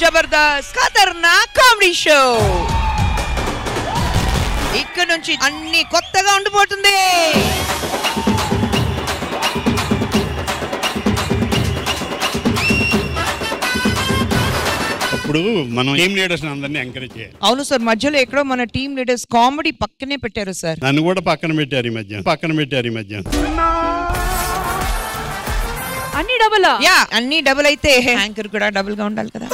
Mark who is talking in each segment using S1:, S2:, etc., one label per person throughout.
S1: జబర్దస్త్ ఖతర్నాక్ comedy show ఇక్కడ నుంచి అన్ని కొత్తగా ఉండిపోతుంది.
S2: ఇప్పుడు మనం టీమ్ లీడర్స్ అందరినీ ఎంకరేజ్ చేయాలి.
S1: అవును సార్, మధ్యలో ఎక్కడో మన టీమ్ లీడర్స్ కామెడీ పక్కనే పెట్టారు సార్.
S2: నన్ను కూడా పక్కన పెట్టారు ఈ మధ్య.
S3: అన్ని డబుల్
S1: అన్ని డబుల్ అయితే యాంకర్ కూడా డబుల్ గా ఉండాలి కదా.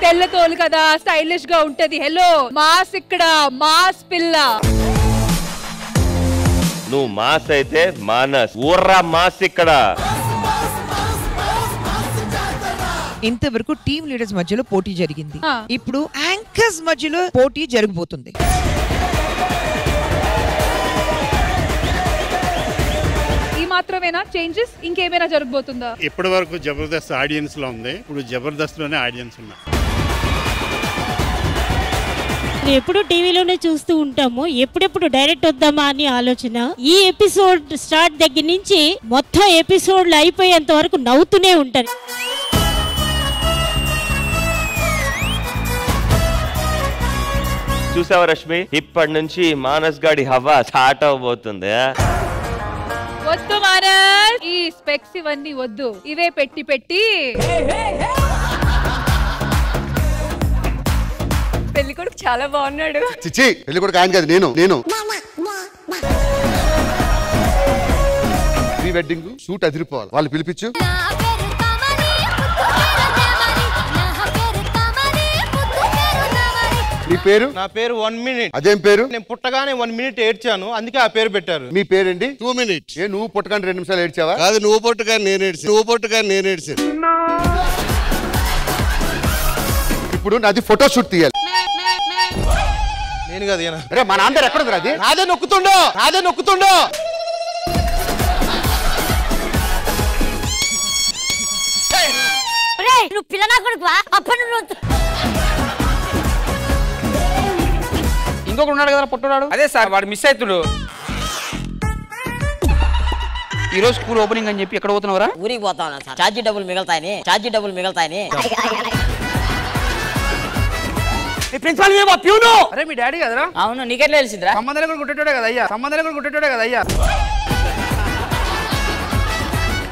S3: తెల్ల తోలు కదా, స్టైలిష్ గా ఉంటది. హలో మాస్, ఇక్కడ మాస్ పిల్ల.
S4: నువ్వు మాస్ అయితే మానస్ ఊర్రా మాస్ ఇక్కడ.
S1: ఇంతవరకు టీమ్ లీడర్స్ మధ్యలో పోటీ జరిగింది, ఇప్పుడు యాంకర్స్ మధ్యలో పోటీ జరగబోతుంది.
S3: ఈ మాత్రమేనా చేంజెస్, ఇంకేమైనా జరగబోతుందా?
S2: ఇప్పటి వరకు జబర్దస్త్ ఆడియన్స్ లో ఉంది, ఇప్పుడు జబర్దస్త్ లోనే ఆడియన్స్ ఉన్నారు.
S5: ఎప్పుడు టీవీలోనే చూస్తూ ఉంటాము, ఎప్పుడెప్పుడు డైరెక్ట్ వద్దామా అని ఆలోచన. ఈ ఎపిసోడ్ స్టార్ట్ దగ్గర నుంచి మొత్తం ఎపిసోడ్లు అయిపోయేంత వరకు నవ్వుతూనే ఉంటారు.
S4: చూసావా రష్మి, ఇప్పటి నుంచి మానస్ గాడి హవా స్టార్ట్ అవబోతుంది.
S3: వద్దు మానస్, ఈ స్పెక్స్ ఇవన్నీ వద్దు, ఇవే పెట్టి పెళ్లి కొడుకు చాలా బాగున్నాడు.
S6: చిచ్చి, పెళ్లి కొడుకు ఆయన కాదు, నేను ప్రీ వెడ్డింగ్ షూట్ అదిరిపోవాలి, వాళ్ళు పిలిపించు. నీ పేరు?
S7: నా పేరు 1 minute.
S6: అదేం పేరు?
S7: నేను పుట్టగానే 1 minute ఏడ్చాను, అందుకే ఆ పేరు పెట్టారు.
S6: మీ పేరేంటి?
S2: 2 minutes.
S6: ఏ నువ్వు పుట్టగానే 2 నిమిషాలు ఏడ్చావా?
S2: కాదు, నువ్వు పుట్టగానే నేను ఏడ్చాను.
S6: ఇప్పుడు నాది ఫోటో షూట్ తీయాలి.
S7: నేను కాదు,
S6: అరే మా నాన్న ఎక్కడ అది?
S7: నాదే నొక్కుతుండో.
S5: నువ్వు పిల్లనా కొడుకువా?
S8: ఇంకొకటి ఉన్నాడు కదా పుట్టున్నాడు. అదే సార్, వాడు మిస్ అవుతుడు. ఈ రోజు స్కూల్ ఓపెనింగ్ అని చెప్పి ఎక్కడ పోతున్నావురా?
S9: ఊరికి పోతా ఉన్నా సార్, ఛార్జీ డబ్బులు మిగతాయని.
S8: Principal peon. అరే మీ డాడీ కదరా?
S9: అవును, నీకెట్లా తెలిసిందిరా?
S8: సంబంధాలు కూడా గుట్టేటోడే కదా అయ్యా.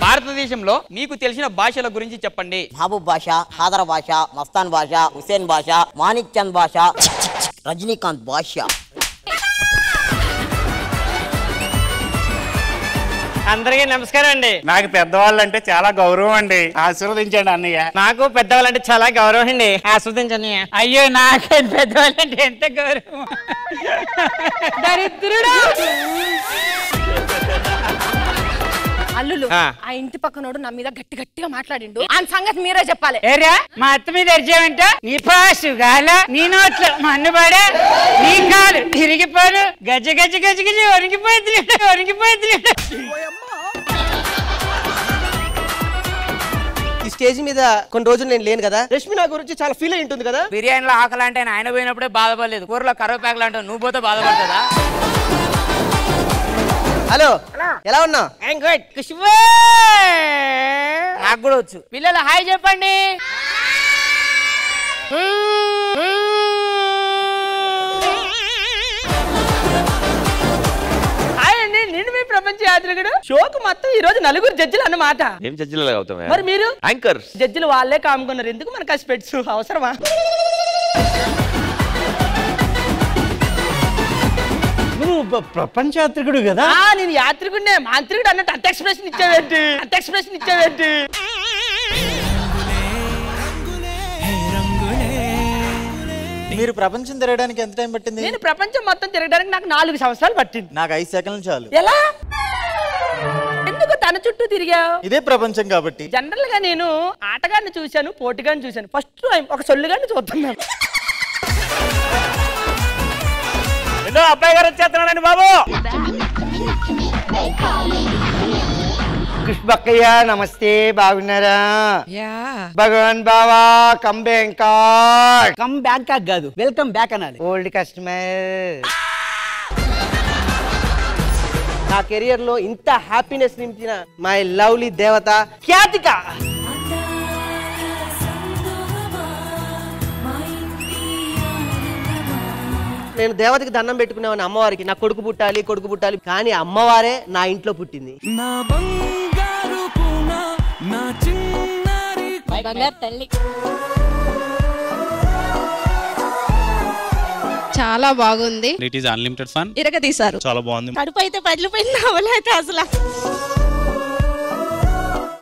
S8: భారతదేశంలో మీకు తెలిసిన భాషల గురించి చెప్పండి.
S9: మహబూబ్ భాష, ఖాదర్ భాష, మస్తాన్ భాష, హుసేన్ భాష, మాణిక్ చంద్ భాష, రజనీకాంత్ భాష.
S10: అందరికీ నమస్కారం అండి.
S11: నాకు పెద్దవాళ్ళు అంటే చాలా గౌరవం అండి, ఆశీర్వదించండి అన్నయ్య.
S10: నాకు పెద్దవాళ్ళంటే చాలా గౌరవం అండి, ఆస్వాదించండి. అయ్యో, నాకు పెద్దవాళ్ళంటే ఎంత గౌరవం.
S3: దరిద్రుడు. అల్లులు, ఆ ఇంటి పక్కనోడు నా మీద గట్టిగా మాట్లాడిండు, ఆ సంగతి మీరే చెప్పాలి.
S10: ఏరా, మా అత్త మీద అరిచావంట? నీ పాసు గాల, నీ నోట్లో మన్నుబడా, నీ కాలు తిరిగిపోను, గజ వణికిపోతుంది.
S12: ఈ స్టేజ్ మీద కొన్ని రోజులు నేను లేను కదా, రష్మి నా గురించి చాలా ఫీల్ అయి ఉంటుంది కదా.
S10: బిర్యానీలో ఆకలి అంటే ఆయన పోయినప్పుడే బాధపడలేదు, కూరలో కరివేపాకులు అంటే నువ్వు పోతే బాధపడుతుందా?
S12: హలో, ఎలా ఉన్నా?
S10: నాకు కూడా వచ్చు. పిల్లలు హాయ్ చెప్పండి. హాయ్ అండి, నేను మీ ప్రపంచ యాత్రికుడు. షోకు మొత్తం ఈ రోజు 4 జడ్జిలు అన్నమాట.
S4: ఏం జడ్జిలు అవుతావా?
S10: మరి మీరు
S4: యాంకర్స్.
S10: జడ్జిలు వాళ్ళే కాముకున్నారు, ఎందుకు మనకు ఆ స్పెట్స్ అవసరమా?
S12: నువ్వు ప్రపంచ యాత్రికుడు కదా?
S10: నేను యాత్రికుడినే, మాంత్రికుడు అన్నట్టు అంత ఎక్స్ప్రెషన్ ఇచ్చావేంటి?
S12: మీరు ప్రపంచం తిరగడానికి ఎంత టైం పట్టింది?
S10: నేను ప్రపంచం మొత్తం తిరగడానికి నాకు 4 సంవత్సరాలు పట్టింది.
S12: నాకు 5 సెకండ్లు చాలు.
S10: ఎలా? ఎందుకు తన చుట్టూ తిరిగావు?
S12: ఇదే ప్రపంచం కాబట్టి.
S10: జనరల్ గా నేను ఆటగాన్ని చూశాను, పోటీగాన్ని చూశాను, ఫస్ట్ టైం ఒక సొల్లుగాన్ని చూస్తున్నాను.
S11: అబ్బాయి గారు వచ్చేస్తున్నాడండి బాబు.
S12: కృష్ణక్కయ్య నమస్తే, బాగున్నారా? భగవాన్ బావా కమ్ బ్యాంకాక్ కాదు, వెల్కమ్ బ్యాక్ అనాలి. Old customer. నా కెరియర్ లో ఇంత హ్యాపీనెస్ నింపిన మై లవ్లీ దేవత ఖ్యాతిక. నేను దేవతకి దండం పెట్టుకునేవాడిని అమ్మవారికి, నా కొడుకు పుట్టాలి కానీ అమ్మవారే నా ఇంట్లో పుట్టింది.
S5: తల్లి
S13: చాలా బాగుంది.
S11: It is unlimited fun.
S13: ఇరగదీశారు.
S11: చాలా బాగుంది.
S5: కడుపు అయితే పగిలిపోయింది అవలైతే అసలు.